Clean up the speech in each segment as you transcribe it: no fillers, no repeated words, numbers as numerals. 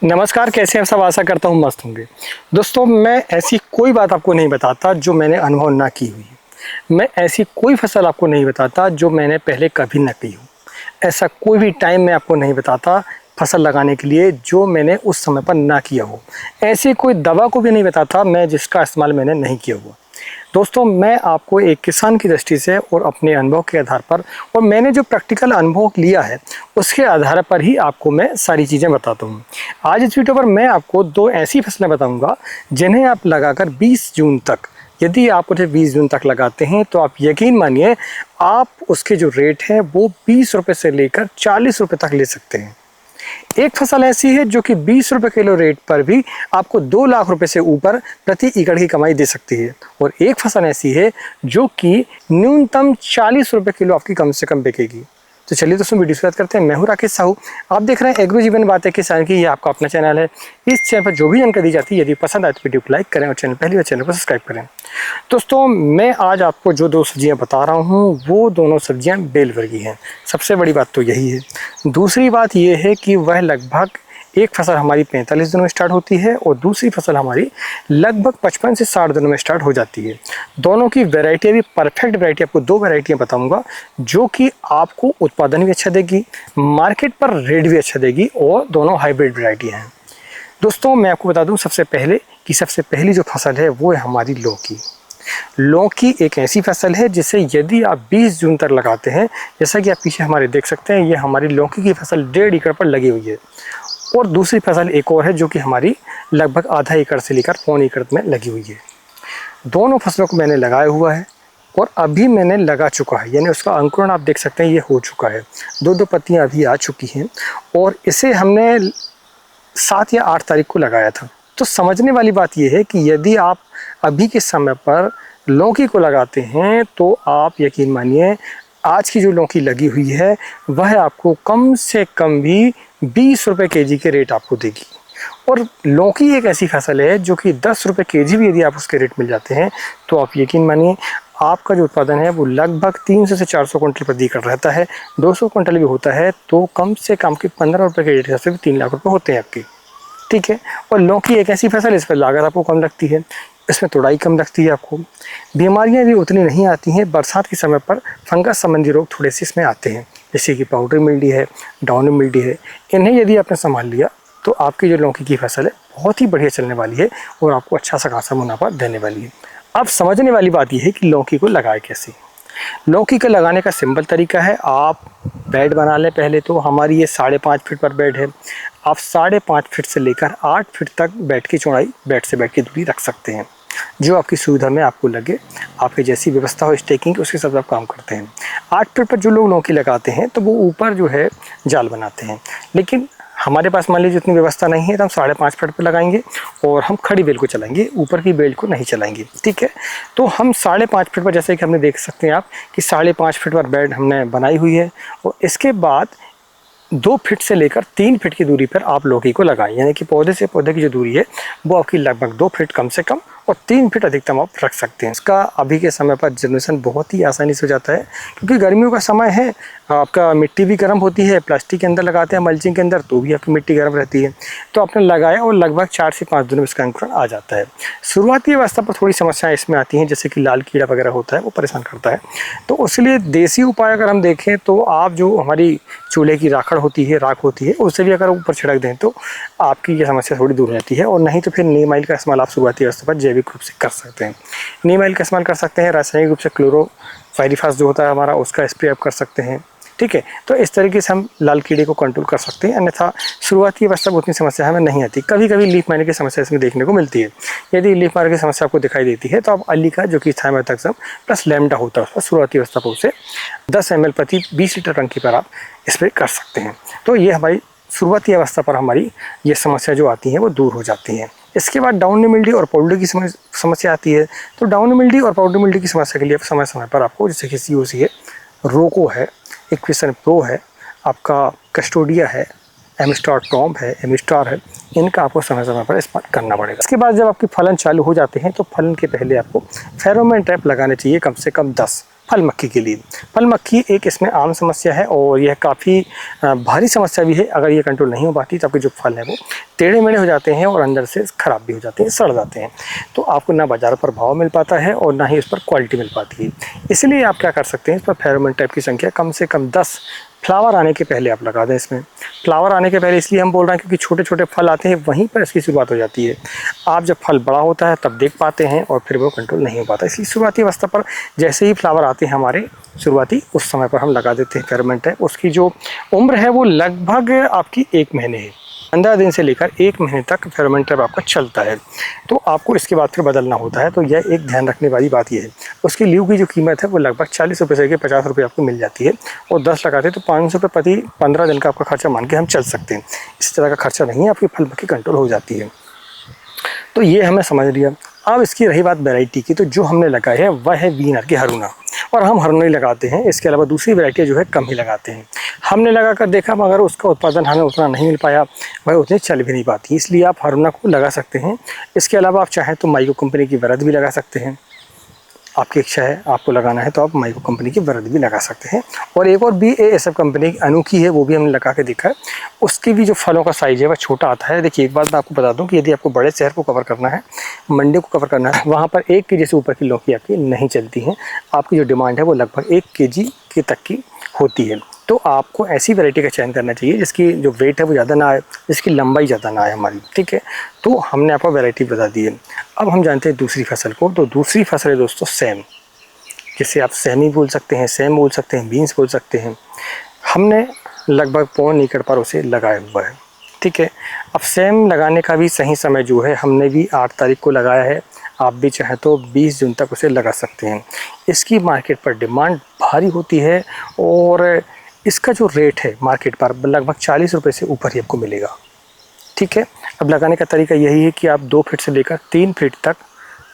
नमस्कार, कैसे हैं सब। आशा करता हूँ मस्त होंगे। दोस्तों, मैं ऐसी कोई बात आपको नहीं बताता जो मैंने अनुभव ना की हुई है। मैं ऐसी कोई फसल आपको नहीं बताता जो मैंने पहले कभी ना की हो। ऐसा कोई भी टाइम मैं आपको नहीं बताता फसल लगाने के लिए जो मैंने उस समय पर ना किया हो। ऐसी कोई दवा को भी नहीं बताता मैं जिसका इस्तेमाल मैंने नहीं किया हुआ। दोस्तों, मैं आपको एक किसान की दृष्टि से और अपने अनुभव के आधार पर और मैंने जो प्रैक्टिकल अनुभव लिया है उसके आधार पर ही आपको मैं सारी चीज़ें बताता हूँ। आज इस वीडियो पर मैं आपको दो ऐसी फसलें बताऊँगा जिन्हें आप लगाकर 20 जून तक, यदि आप उन्हें 20 जून तक लगाते हैं तो आप यकीन मानिए आप उसके जो रेट है वो 20 रुपये से लेकर 40 रुपये तक ले सकते हैं। एक फसल ऐसी है जो कि 20 रुपये किलो रेट पर भी आपको 2 लाख रुपए से ऊपर प्रति एकड़ की कमाई दे सकती है, और एक फसल ऐसी है जो कि न्यूनतम 40 रुपये किलो आपकी कम से कम बिकेगी। तो चलिए दोस्तों, वीडियो शुरुआत करते हैं। मैं हूं राकेश साहू, आप देख रहे हैं एग्रो जीवन बातें किसान की। ये आपका अपना चैनल है। इस चैनल पर जो भी जानकारी दी जाती है, यदि पसंद आए तो वीडियो को लाइक करें और पहली बार चैनल को सब्सक्राइब करें। दोस्तों, मैं आज आपको जो दो सब्जियां बता रहा हूं वो दोनों सब्जियां बेल वर्गीय हैं। सबसे बड़ी बात तो यही है। दूसरी बात यह है कि वह लगभग एक फसल हमारी 45 दिनों में स्टार्ट होती है और दूसरी फसल हमारी लगभग 55 से 60 दिनों में स्टार्ट हो जाती है। दोनों की वैरायटी अभी परफेक्ट वैरायटी आपको दो वैरायटियाँ बताऊंगा जो कि आपको उत्पादन भी अच्छा देगी, मार्केट पर रेट भी अच्छा देगी, और दोनों हाइब्रिड वैरायटियाँ हैं। दोस्तों, मैं आपको बता दूं सबसे पहली जो फसल है वो है हमारी लौकी। लौकी एक ऐसी फसल है जिसे यदि आप 20 जून तक लगाते हैं, जैसा कि आप पीछे हमारे देख सकते हैं, ये हमारी लौकी की फसल 1.5 एकड़ पर लगी हुई है। और दूसरी फसल एक और है जो कि हमारी लगभग आधा एकड़ से लेकर पौन एकड़ में लगी हुई है। दोनों फसलों को मैंने लगाया हुआ है और अभी मैंने लगा चुका है, यानी उसका अंकुरण आप देख सकते हैं ये हो चुका है। दो पत्तियां अभी आ चुकी हैं और इसे हमने 7 या 8 तारीख को लगाया था। तो समझने वाली बात यह है कि यदि आप अभी के समय पर लौकी को लगाते हैं तो आप यकीन मानिए आज की जो लौकी लगी हुई है वह आपको कम से कम भी 20 रुपये केजी के रेट आपको देगी। और लौकी एक ऐसी फसल है जो कि 10 रुपये केजी भी यदि आप उसके रेट मिल जाते हैं तो आप यकीन मानिए आपका जो उत्पादन है वो लगभग 300 से 400 क्विंटल प्रति एकड़ रहता है। 200 क्विंटल भी होता है तो कम से कम के 15 रुपये के रेट से भी 3 लाख रुपये होते हैं आपके। ठीक है। और लौकी एक ऐसी फसल, इस पर लागत आपको कम लगती है, इसमें तुड़ाई कम लगती है, आपको बीमारियां भी उतनी नहीं आती हैं। बरसात के समय पर फंगस संबंधी रोग थोड़े से इसमें आते हैं, जैसे कि पाउडर मिल्डी है, डाउनी मिल्डी है। इन्हें यदि आपने संभाल लिया तो आपकी जो लौकी की फसल है बहुत ही बढ़िया चलने वाली है और आपको अच्छा सा खासा मुनाफा देने वाली है। अब समझने वाली बात यह है कि लौकी को लगाए कैसे। लौकी को लगाने का सिंपल तरीका है, आप बेड बना लें। पहले तो हमारी ये 5.5 फीट पर बेड है। आप 5.5 फीट से लेकर 8 फीट तक बेड की चौड़ाई, बेड से बेड की दूरी रख सकते हैं, जो आपकी सुविधा में आपको लगे। आपकी जैसी व्यवस्था हो स्टेकिंग की उसके साथ आप काम करते हैं। 8 फीट पर जो लोग लौकी लगाते हैं तो वो ऊपर जो है जाल बनाते हैं, लेकिन हमारे पास मान लीजिए उतनी व्यवस्था नहीं है तो हम 5.5 फीट पर लगाएंगे और हम खड़ी बेल को चलाएंगे, ऊपर की बेल को नहीं चलाएंगे। ठीक है। तो हम 5.5 फीट पर, जैसे कि हमने देख सकते हैं आप कि 5.5 फीट पर बेड हमने बनाई हुई है, और इसके बाद 2 फीट से लेकर 3 फीट की दूरी पर आप लौकी को लगाएं, यानी कि पौधे से पौधे की जो दूरी है वो आपकी लगभग 2 फीट कम से कम और 3 फीट अधिकतम आप रख सकते हैं। इसका अभी के समय पर जनरेशन बहुत ही आसानी से हो जाता है, क्योंकि गर्मियों का समय है, आपका मिट्टी भी गर्म होती है। प्लास्टिक के अंदर लगाते हैं, मल्चिंग के अंदर, तो भी आपकी मिट्टी गर्म रहती है। तो आपने लगाया और लगभग 4 से 5 दिनों में इसका अंकुरण आ जाता है। शुरुआती अवस्था पर थोड़ी समस्याएं इसमें आती हैं, जैसे कि लाल कीड़ा वगैरह होता है, वो परेशान करता है। तो उसके देसी उपाय अगर हम देखें तो आप जो हमारी चूल्हे की राख होती है उससे भी अगर ऊपर छिड़क दें तो आपकी ये समस्या थोड़ी दूर रहती है। और नहीं तो फिर नीम ऑयल का इस्तेमाल आप शुरुआती अवस्था पर जैविक रूप से कर सकते हैं। नीम ऑयल का इस्तेमाल कर सकते हैं, रासायनिक रूप से क्लोरोपाइरीफास जो होता है हमारा, उसका स्प्रे आप कर सकते हैं। ठीक है। तो इस तरीके से हम लाल कीड़े को कंट्रोल कर सकते हैं, अन्यथा शुरुआती अवस्था में उतनी समस्या हमें नहीं आती। कभी कभी लीफ मारने की समस्या इसमें देखने को मिलती है। यदि लीफ मारने की समस्या आपको दिखाई देती है तो आप अली का, जो कि थाइमेथाक्सम प्लस लैम्डा होता है, उसका शुरुआती अवस्था पर उसे 10 ml प्रति 20 लीटर टंकी पर आप स्प्रे कर सकते हैं। तो ये हमारी शुरुआती अवस्था पर हमारी ये समस्या जो आती है वो दूर हो जाती है। इसके बाद डाउनी मिल्डी और पाउडर की समस्या आती है। तो डाउनी मिल्डी और पाउडर मिल्डी की समस्या के लिए समय समय पर आपको, जैसे कि COC है, रोको है, इक्वेशन प्रो है, आपका कस्टोडिया है, एमिस्टार टॉम है, एमिस्टार है, इनका आपको समय समय पर इस्तेमाल करना पड़ेगा। इसके बाद जब आपके फलन चालू हो जाते हैं तो फलन के पहले आपको फेरोमोन ट्रैप लगाने चाहिए, कम से कम 10। फल मक्खी के लिए। फल मक्खी एक इसमें आम समस्या है और यह काफ़ी भारी समस्या भी है। अगर ये कंट्रोल नहीं हो पाती तो आपके जो फल हैं वो टेढ़े मेढ़े हो जाते हैं और अंदर से ख़राब भी हो जाते हैं, सड़ जाते हैं। तो आपको ना बाज़ार पर भाव मिल पाता है और ना ही उस पर क्वालिटी मिल पाती है। इसलिए आप क्या कर सकते हैं, इस पर फेरोमोन ट्रैप की संख्या कम से कम 10 फ्लावर आने के पहले आप लगा दें। इसमें फ्लावर आने के पहले इसलिए हम बोल रहे हैं क्योंकि छोटे छोटे फल आते हैं, वहीं पर इसकी शुरुआत हो जाती है। आप जब फल बड़ा होता है तब देख पाते हैं और फिर वो कंट्रोल नहीं हो पाता। इसलिए शुरुआती अवस्था पर जैसे ही फ्लावर आते हैं हमारे शुरुआती, उस समय पर हम लगा देते हैं फेरोमोन ट्रैप। उसकी जो उम्र है वो लगभग आपकी 1 महीने है। 15 दिन से लेकर 1 महीने तक फेरोमोन ट्रैप आपका चलता है। तो आपको इसके बाद फिर बदलना होता है। तो यह एक ध्यान रखने वाली बात यह है। उसकी ल्यू की जो कीमत है वो लगभग 40 रुपये से लेकर 50 रुपये आपको मिल जाती है और 10 लगाते हैं तो 500 रुपये प्रति 15 दिन का आपका खर्चा मान के हम चल सकते हैं। इस तरह का खर्चा नहीं है, आपकी फल मक्खी कंट्रोल हो जाती है। तो ये हमने समझ लिया। अब इसकी रही बात वैरायटी की, तो जो हमने लगाई है वह है वीनर की हरुना, और हम हरुना ही लगाते हैं। इसके अलावा दूसरी वैरायटी जो है कम ही लगाते हैं। हमने लगा कर देखा मगर उसका उत्पादन हमें उतना नहीं मिल पाया, वह उतनी चल भी नहीं पाती, इसलिए आप हरुना को लगा सकते हैं। इसके अलावा आप चाहें तो माइको कंपनी की वरद भी लगा सकते हैं। आपकी इच्छा है, आपको लगाना है तो आप माइको कंपनी की वरद भी लगा सकते हैं। और एक और BASF कंपनी की अनोखी है, वो भी हमने लगा के देखा है। उसकी भी जो फलों का साइज़ है वह छोटा आता है। देखिए एक बात मैं आपको बता दूं कि यदि आपको बड़े शहर को कवर करना है, मंडी को कवर करना है, वहाँ पर 1 केजी से ऊपर की लौकी आपकी नहीं चलती हैं। आपकी जो डिमांड है वो लगभग 1 केजी के तक की होती है। तो आपको ऐसी वैरायटी का चयन करना चाहिए जिसकी जो वेट है वो ज़्यादा ना आए, जिसकी लंबाई ज़्यादा ना आए हमारी, ठीक है। तो हमने आपको वैरायटी बता दी है। अब हम जानते हैं दूसरी फसल को। तो दूसरी फसल है दोस्तों सेम, जिसे आप सेमी बोल सकते हैं, सेम बोल सकते हैं, बीन्स बोल सकते हैं। हमने लगभग 1.25 एकड़ पर उसे लगाया हुआ है, ठीक है। अब सेम लगाने का भी सही समय जो है, हमने भी 8 तारीख को लगाया है। आप भी चाहें तो 20 जून तक उसे लगा सकते हैं। इसकी मार्केट पर डिमांड भारी होती है और इसका जो रेट है मार्केट पर लगभग 40 रुपये से ऊपर ही आपको मिलेगा, ठीक है। अब लगाने का तरीका यही है कि आप 2 फीट से लेकर 3 फीट तक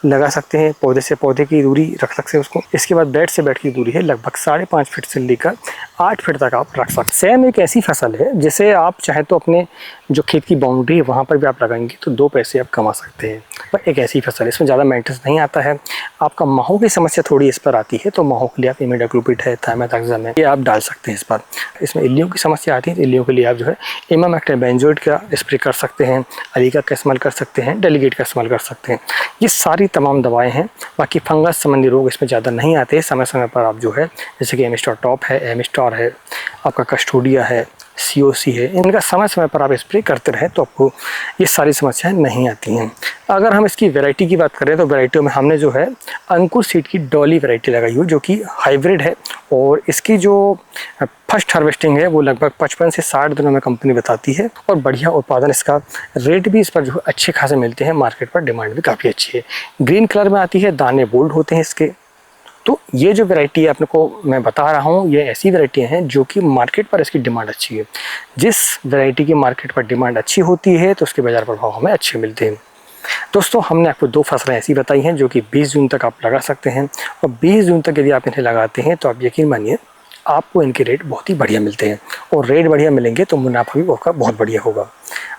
लगा सकते हैं। पौधे से पौधे की दूरी रख सकते हैं उसको। इसके बाद बेड से बेड की दूरी है लगभग 5.5 फीट से लेकर 8 फीट तक आप रख सकते हैं। सेम एक ऐसी फसल है जिसे आप चाहे तो अपने जो खेत की बाउंड्री है वहाँ पर भी आप लगाएंगे तो 2 पैसे आप कमा सकते हैं। पर एक ऐसी फसल है, इसमें ज़्यादा मेंटेनेंस नहीं आता है। आपका माहों की समस्या थोड़ी इस पर आती है, तो माहों के लिए आप इमिडाक्लोपिड है, थाइमेथाक्साम है, ये आप डाल सकते हैं इस पर। इसमें इल्लियों की समस्या आती है, तो इल्लियों के लिए आप जो है इमामेक्टिन बेंजोएट का स्प्रे कर सकते हैं, अलीका का इस्तेमाल कर सकते हैं, डेलीगेट का इस्तेमाल कर सकते हैं। ये सारी तमाम दवाएं हैं। बाकी फंगस संबंधी रोग इसमें ज़्यादा नहीं आते। समय समय पर आप जो है जैसे कि एमिस्टोर टॉप है, एमिस्टोर है, आपका कस्टोडिया है, COC है, इनका समय समय पर आप स्प्रे करते रहें तो आपको ये सारी समस्याएं नहीं आती हैं। अगर हम इसकी वैरायटी की बात करें तो वैरायटियों में हमने जो है अंकुर सीड की डॉली वैरायटी लगाई हुई जो कि हाइब्रिड है और इसकी जो फर्स्ट हार्वेस्टिंग है वो लगभग 55 से 60 दिनों में कंपनी बताती है और बढ़िया उत्पादन इसका रेट भी इस पर जो है अच्छे खासे मिलते हैं। मार्केट पर डिमांड भी काफ़ी अच्छी है। ग्रीन कलर में आती है, दाने बोल्ड होते हैं इसके। तो ये जो वैरायटी है आपको मैं बता रहा हूँ, ये ऐसी वैरायटियाँ हैं जो कि मार्केट पर इसकी डिमांड अच्छी है। जिस वैरायटी की मार्केट पर डिमांड अच्छी होती है तो उसके बाज़ार प्रभाव हमें अच्छे मिलते हैं। दोस्तों हमने आपको 2 फसलें ऐसी बताई हैं जो कि 20 जून तक आप लगा सकते हैं और 20 जून तक यदि आप इन्हें लगाते हैं तो आप यकीन मानिए आपको इनके रेट बहुत ही बढ़िया मिलते हैं और रेट बढ़िया मिलेंगे तो मुनाफा भी आपका बहुत बढ़िया होगा।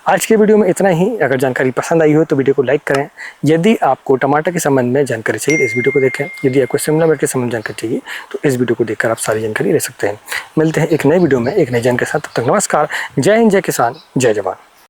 आज के वीडियो में इतना ही। अगर जानकारी पसंद आई हो तो वीडियो को लाइक करें। यदि आपको टमाटर के संबंध में जानकारी चाहिए तो इस वीडियो को देखें। यदि आपको शिमला मिर्च के संबंध में जानकारी चाहिए तो इस वीडियो को देखकर आप सारी जानकारी ले सकते हैं। मिलते हैं एक नए वीडियो में एक नई जानकारी के साथ। तब तक नमस्कार। जय हिंद, जय किसान, जय जवान।